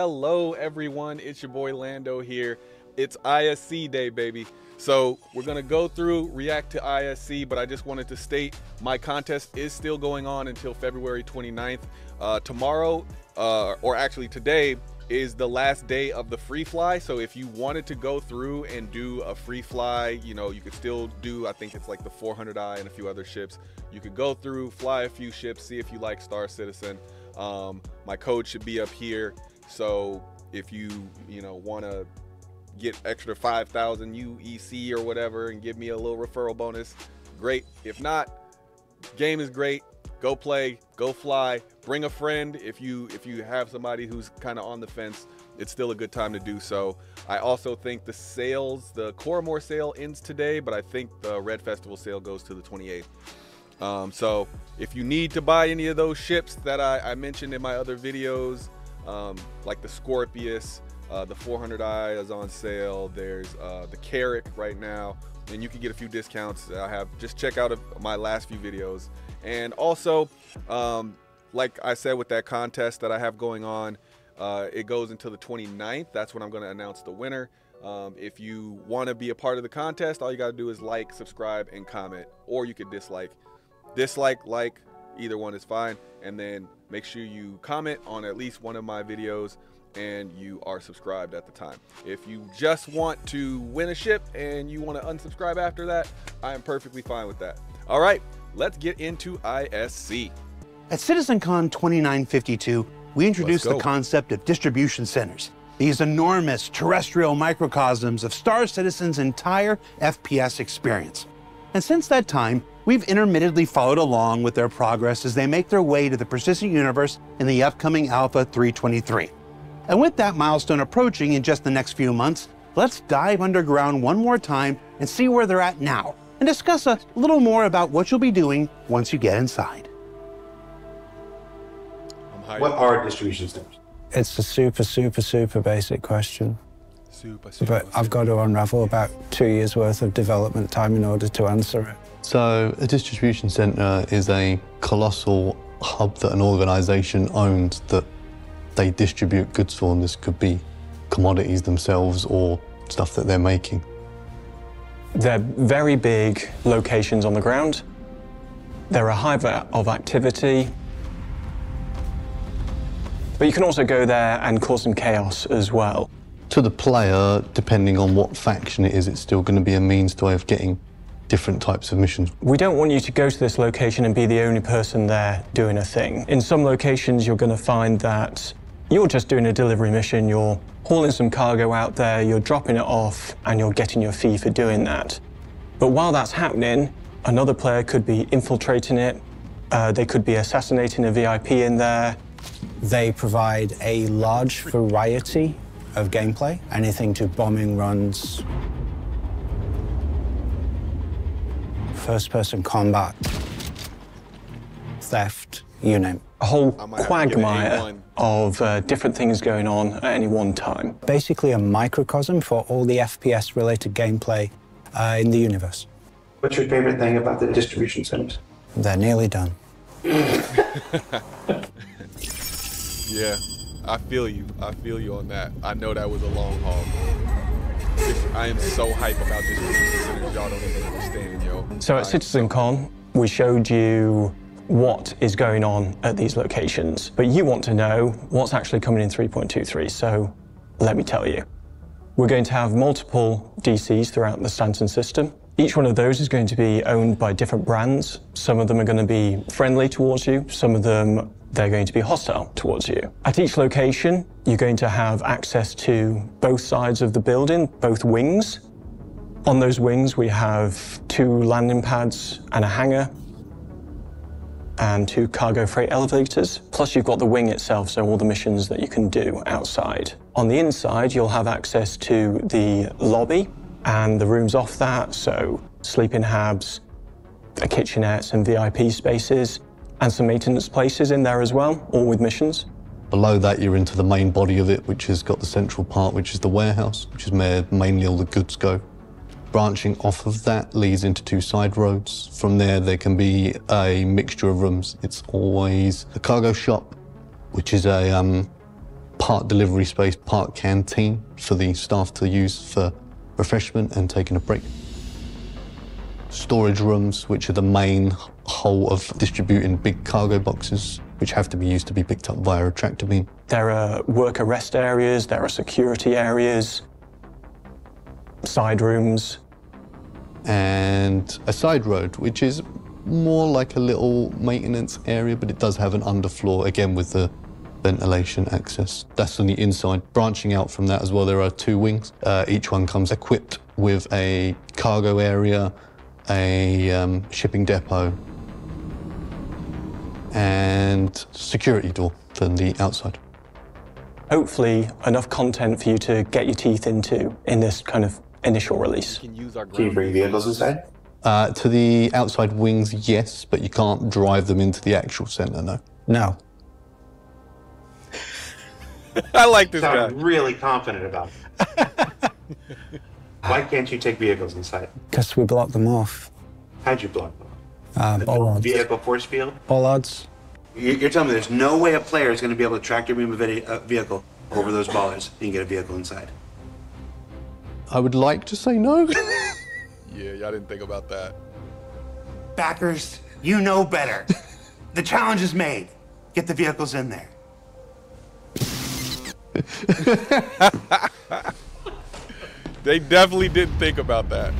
Hello everyone, it's your boy Lando here. It's ISC day, baby. So we're gonna go through, react to ISC, but I just wanted to state my contest is still going on until February 29th. Tomorrow, or actually today, is the last day of the free fly. So if you wanted to go through and do a free fly, you know, you could still do, I think it's like the 400i and a few other ships. You could go through, fly a few ships, see if you like Star Citizen. My code should be up here. So if you want to get extra 5,000 UEC or whatever and give me a little referral bonus, great. If not, game is great. Go play, go fly, bring a friend. If you have somebody who's kind of on the fence, it's still a good time to do so. I also think the sales, the Coromore sale ends today, but I think the Red Festival sale goes to the 28th. So if you need to buy any of those ships that I mentioned in my other videos, like the Scorpius, the 400i is on sale. There's the Carrack right now, and you can get a few discounts. Just check out my last few videos. And also, like I said, with that contest that I have going on, it goes until the 29th. That's when I'm going to announce the winner. If you want to be a part of the contest, all you got to do is like, subscribe, and comment, or you could dislike, like, either one is fine. And then make sure you comment on at least one of my videos and you are subscribed at the time. If you just want to win a ship and you want to unsubscribe after that, I am perfectly fine with that. All right, let's get into ISC. At CitizenCon 2952, we introduced the concept of distribution centers, these enormous terrestrial microcosms of Star Citizen's entire FPS experience. And since that time, we've intermittently followed along with their progress as they make their way to the persistent universe in the upcoming Alpha 323. And with that milestone approaching in just the next few months, let's dive underground one more time and see where they're at now, and discuss a little more about what you'll be doing once you get inside. What are distribution centers? It's a super basic question. But I've got to unravel about 2 years worth of development time in order to answer it. So a distribution center is a colossal hub that an organization owns that they distribute goods for, and this could be commodities themselves or stuff that they're making. They're very big locations on the ground. They're a hive of activity. But you can also go there and cause some chaos as well. To the player, depending on what faction it is, it's still going to be a means to way of getting different types of missions. We don't want you to go to this location and be the only person there doing a thing. In some locations, you're going to find that you're just doing a delivery mission, you're hauling some cargo out there, you're dropping it off, and you're getting your fee for doing that. But while that's happening, another player could be infiltrating it, they could be assassinating a VIP in there. They provide a large variety of gameplay, anything to bombing runs, first-person combat, theft, you name it. A whole quagmire of different things going on at any one time. Basically a microcosm for all the FPS-related gameplay in the universe. What's your favorite thing about the distribution centers? They're nearly done. Yeah, I feel you. I feel you on that. I know that was a long haul. I am so hype about distribution centers, y'all don't even understand, yo. So at CitizenCon, we showed you what is going on at these locations, but you want to know what's actually coming in 3.23, so let me tell you. We're going to have multiple DCs throughout the Stanton system. Each one of those is going to be owned by different brands. Some of them are going to be friendly towards you, some of them they're going to be hostile towards you. At each location, you're going to have access to both sides of the building, both wings. On those wings, we have 2 landing pads and a hangar, and 2 cargo freight elevators. Plus you've got the wing itself, so all the missions that you can do outside. On the inside, you'll have access to the lobby and the rooms off that, so sleeping habs, a kitchenette, some VIP spaces, and some maintenance places in there as well, all with missions. Below that, you're into the main body of it, which has got the central part, which is the warehouse, which is where mainly all the goods go. Branching off of that leads into 2 side roads. From there can be a mixture of rooms. It's always the cargo shop, which is a part delivery space, part canteen for the staff to use for refreshment and taking a break. Storage rooms, which are the main whole of distributing big cargo boxes, which have to be used to be picked up via a tractor beam. There are worker rest areas, there are security areas, side rooms. And a side road, which is more like a little maintenance area, but it does have an underfloor, again with the ventilation access. That's on the inside. Branching out from that as well, there are 2 wings. Each one comes equipped with a cargo area, a shipping depot, and security door from the outside. Hopefully enough content for you to get your teeth into in this kind of initial release. Can you bring vehicles inside? To the outside wings, yes, but you can't drive them into the actual center, no. No. I like this guy. I'm really confident about it. Why can't you take vehicles inside? Because we block them off. How'd you block them? Bollards. Vehicle force field? Bollards. You're telling me there's no way a player is going to be able to tractor beam a vehicle over those bollards and get a vehicle inside? I would like to say no. Yeah, y'all didn't think about that. Backers, you know better. The challenge is made. Get the vehicles in there. They definitely didn't think about that.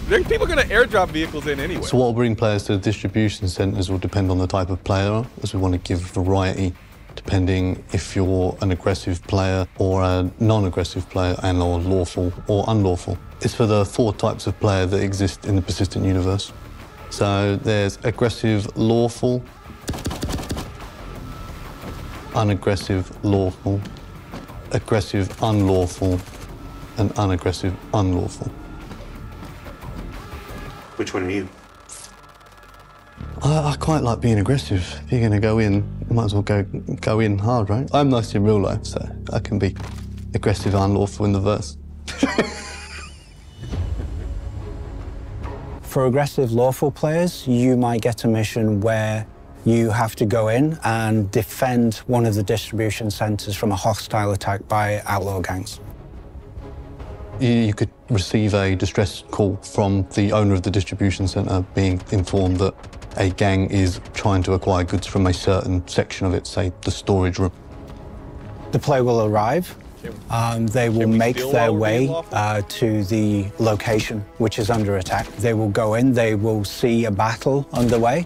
People are going to airdrop vehicles in anyway. So what will bring players to the distribution centers will depend on the type of player, as we want to give variety, depending if you're an aggressive player or a non-aggressive player and or lawful or unlawful. It's for the 4 types of player that exist in the persistent universe. So there's aggressive lawful, unaggressive lawful, aggressive unlawful, and unaggressive unlawful. Which one are you? I quite like being aggressive. If you're going to go in, you might as well go in hard, right? I'm nice in real life, so I can be aggressive unlawful in the verse. For aggressive lawful players, you might get a mission where you have to go in and defend one of the distribution centers from a hostile attack by outlaw gangs. You could receive a distress call from the owner of the distribution center being informed that a gang is trying to acquire goods from a certain section of it, say the storage room. The player will arrive. They will make their way to the location which is under attack. They will go in, they will see a battle underway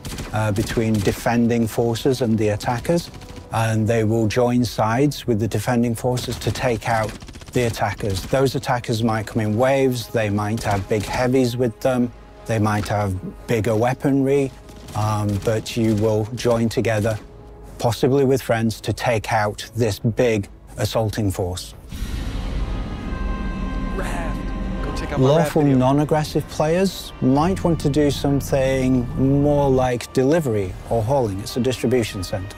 between defending forces and the attackers, and they will join sides with the defending forces to take out the attackers. Those attackers might come in waves, they might have big heavies with them, they might have bigger weaponry, but you will join together, possibly with friends, to take out this big assaulting force. Lawful non-aggressive players might want to do something more like delivery or hauling. It's a distribution center.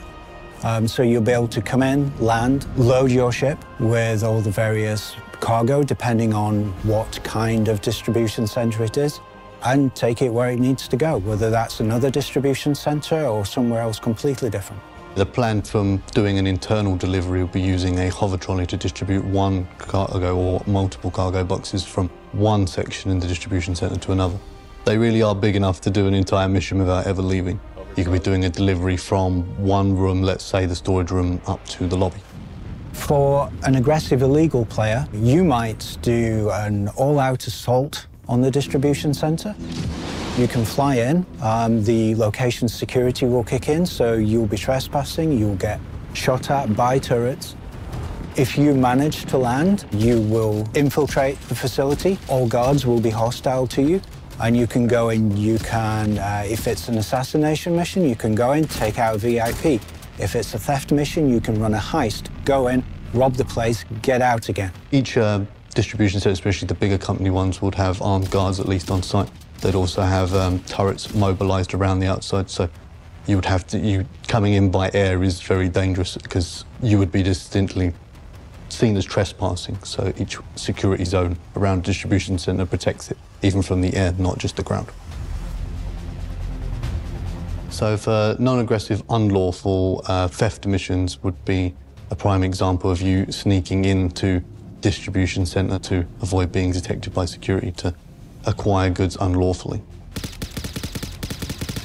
So you'll be able to come in, land, load your ship with all the various cargo, depending on what kind of distribution center it is, and take it where it needs to go, whether that's another distribution center or somewhere else completely different. The plan from doing an internal delivery will be using a hover trolley to distribute one cargo or multiple cargo boxes from one section in the distribution center to another. They really are big enough to do an entire mission without ever leaving. You could be doing a delivery from one room, let's say the storage room, up to the lobby. For an aggressive illegal player, you might do an all-out assault on the distribution center. You can fly in, the location security will kick in, so you'll be trespassing, you'll get shot at by turrets. If you manage to land, you will infiltrate the facility. All guards will be hostile to you, and you can go in, you can, if it's an assassination mission, you can go in, take out a VIP. If it's a theft mission, you can run a heist, go in, rob the place, get out again. Each distribution center, especially the bigger company ones, would have armed guards at least on site. They'd also have turrets mobilized around the outside, so you would have to, coming in by air is very dangerous because you would be distinctly seen as trespassing, so each security zone around the distribution center protects it, even from the air, not just the ground. So for non-aggressive, unlawful theft missions would be a prime example of you sneaking into distribution center to avoid being detected by security to acquire goods unlawfully.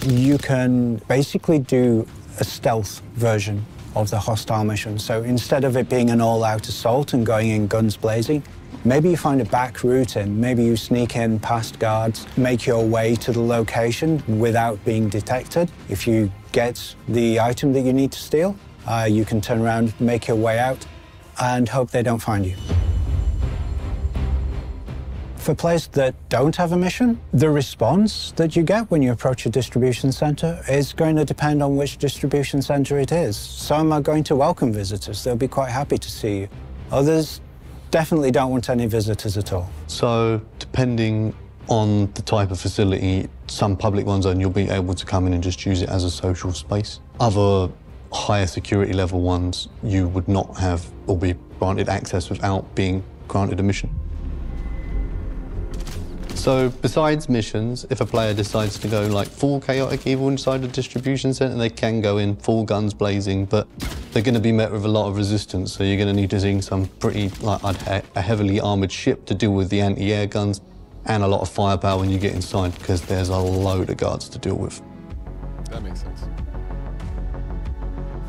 You can basically do a stealth version of the hostile mission. So instead of it being an all-out assault and going in guns blazing, maybe you find a back route in, maybe you sneak in past guards, make your way to the location without being detected. If you get the item that you need to steal, you can turn around, make your way out, and hope they don't find you. For players that don't have a mission, the response that you get when you approach a distribution center is going to depend on which distribution center it is. Some are going to welcome visitors. They'll be quite happy to see you. Others definitely don't want any visitors at all. So, depending on the type of facility, some public ones, and you'll be able to come in and just use it as a social space. Other higher security level ones, you would not have or be granted access without being granted a mission. So besides missions, if a player decides to go like full chaotic evil inside a distribution center, they can go in full guns blazing, but they're going to be met with a lot of resistance. So you're going to need to see some pretty, like a heavily armored ship to deal with the anti-air guns, and a lot of firepower when you get inside, because there's a load of guards to deal with. That makes sense.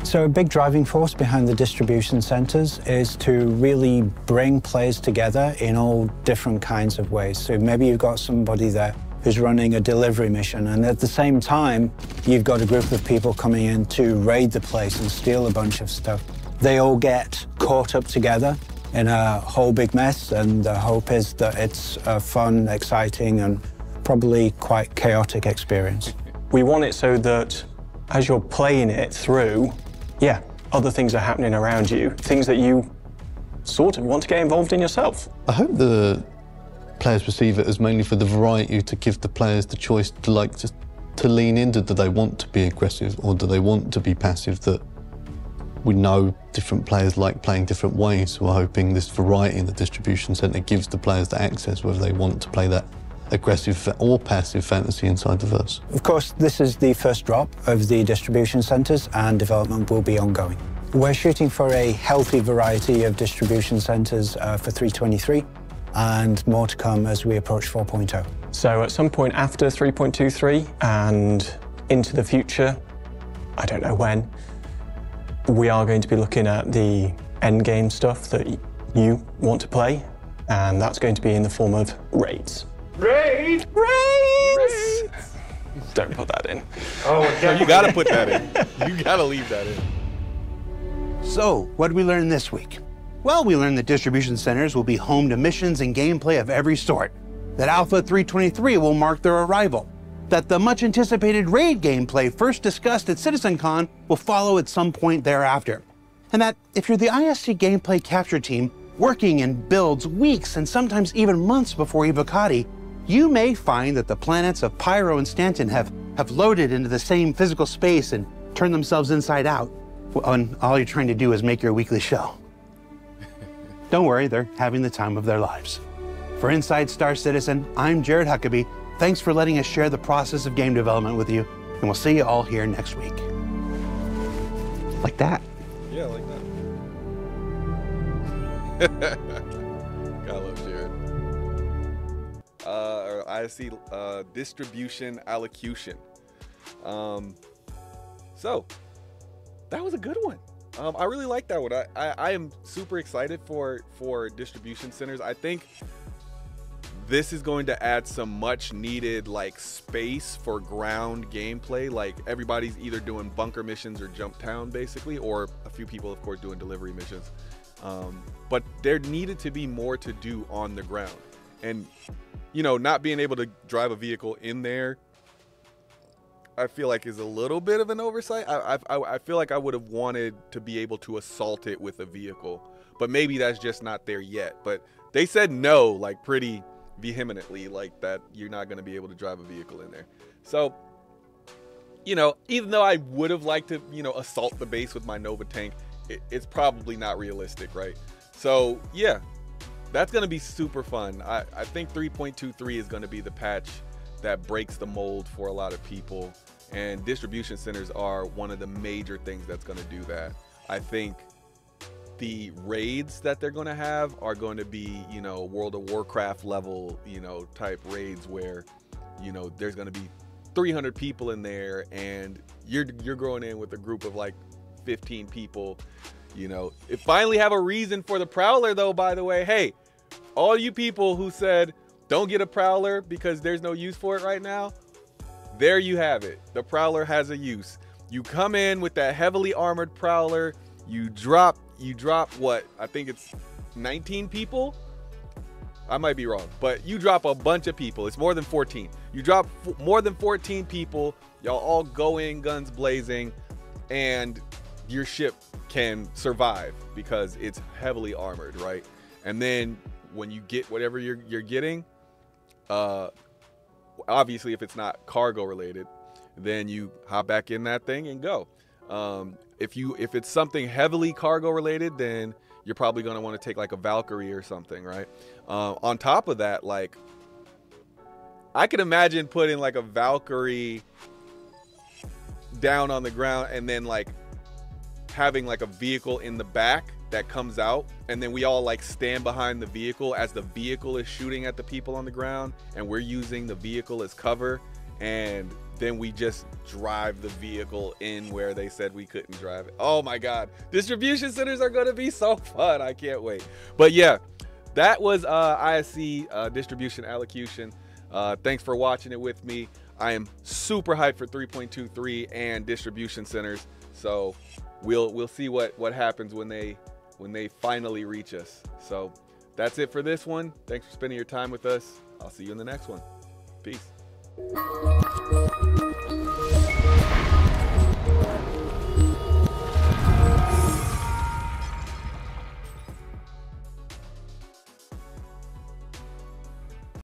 So a big driving force behind the distribution centers is to really bring players together in all different kinds of ways. So maybe you've got somebody there who's running a delivery mission, and at the same time, you've got a group of people coming in to raid the place and steal a bunch of stuff. They all get caught up together in a whole big mess, and the hope is that it's a fun, exciting, and probably quite chaotic experience. We want it so that as you're playing it through, yeah, other things are happening around you, things that you sort of want to get involved in yourself. I hope the players perceive it as mainly for the variety, to give the players the choice to like just to lean into, do they want to be aggressive or do they want to be passive? That we know different players like playing different ways, so we're hoping this variety in the distribution center gives the players the access whether they want to play that aggressive or passive fantasy inside the verse. Of course, this is the first drop of the distribution centers, and development will be ongoing. We're shooting for a healthy variety of distribution centers for 3.23, and more to come as we approach 4.0. So at some point after 3.23 and into the future, I don't know when, we are going to be looking at the endgame stuff that you want to play, and that's going to be in the form of raids. Raid! Raids! Don't put that in. Oh, No, you gotta put that in. You gotta leave that in. So, what did we learn this week? Well, we learned that distribution centers will be home to missions and gameplay of every sort, that Alpha 3.23 will mark their arrival, that the much anticipated raid gameplay first discussed at CitizenCon will follow at some point thereafter, and that if you're the ISC gameplay capture team working in builds weeks and sometimes even months before Evocati, you may find that the planets of Pyro and Stanton have loaded into the same physical space and turned themselves inside out, and all you're trying to do is make your weekly show. Don't worry, they're having the time of their lives. For Inside Star Citizen, I'm Jared Huckabee. Thanks for letting us share the process of game development with you, and we'll see you all here next week. Like that. Yeah, like that. Gotta love Jared. Or ISC distribution allocution. So that was a good one. I really like that one. I am super excited for distribution centers. I think this is going to add some much needed like space for ground gameplay. Like everybody's either doing bunker missions or jump town basically, or a few people of course doing delivery missions. But there needed to be more to do on the ground, and you know, not being able to drive a vehicle in there, I feel like is a little bit of an oversight. I feel like I would have wanted to be able to assault it with a vehicle, but maybe that's just not there yet. But they said no, like pretty vehemently, like that you're not going to be able to drive a vehicle in there. So, you know, even though I would have liked to, you know, assault the base with my Nova tank, it's probably not realistic, right? So yeah, that's going to be super fun. I think 3.23 is going to be the patch that breaks the mold for a lot of people, and distribution centers are one of the major things that's going to do that. I think the raids that they're going to have are going to be, you know, World of Warcraft level, you know, type raids where, you know, there's going to be 300 people in there and you're going in with a group of like 15 people. You know, it finally have a reason for the Prowler though, by the way. Hey, all you people who said don't get a Prowler because there's no use for it right now, there you have it. The Prowler has a use. You come in with that heavily armored Prowler, you drop what? I think it's 19 people. I might be wrong, but you drop a bunch of people. It's more than 14. You drop more than 14 people. Y'all all go in guns blazing, and your ship can survive because it's heavily armored, right? And then when you get whatever you're getting, obviously if it's not cargo related, then you hop back in that thing and go. If it's something heavily cargo related, then you're probably going to want to take like a Valkyrie or something, right? On top of that, like, I could imagine putting like a Valkyrie down on the ground and then like having like a vehicle in the back that comes out, and then we all like stand behind the vehicle as the vehicle is shooting at the people on the ground, and we're using the vehicle as cover, and then we just drive the vehicle in where they said we couldn't drive it. Oh my God, distribution centers are going to be so fun. I can't wait. But yeah, that was ISC distribution allocution. Thanks for watching it with me. I am super hyped for 3.23 and distribution centers. So we'll see what happens when they finally reach us. So that's it for this one. Thanks for spending your time with us. I'll see you in the next one. Peace.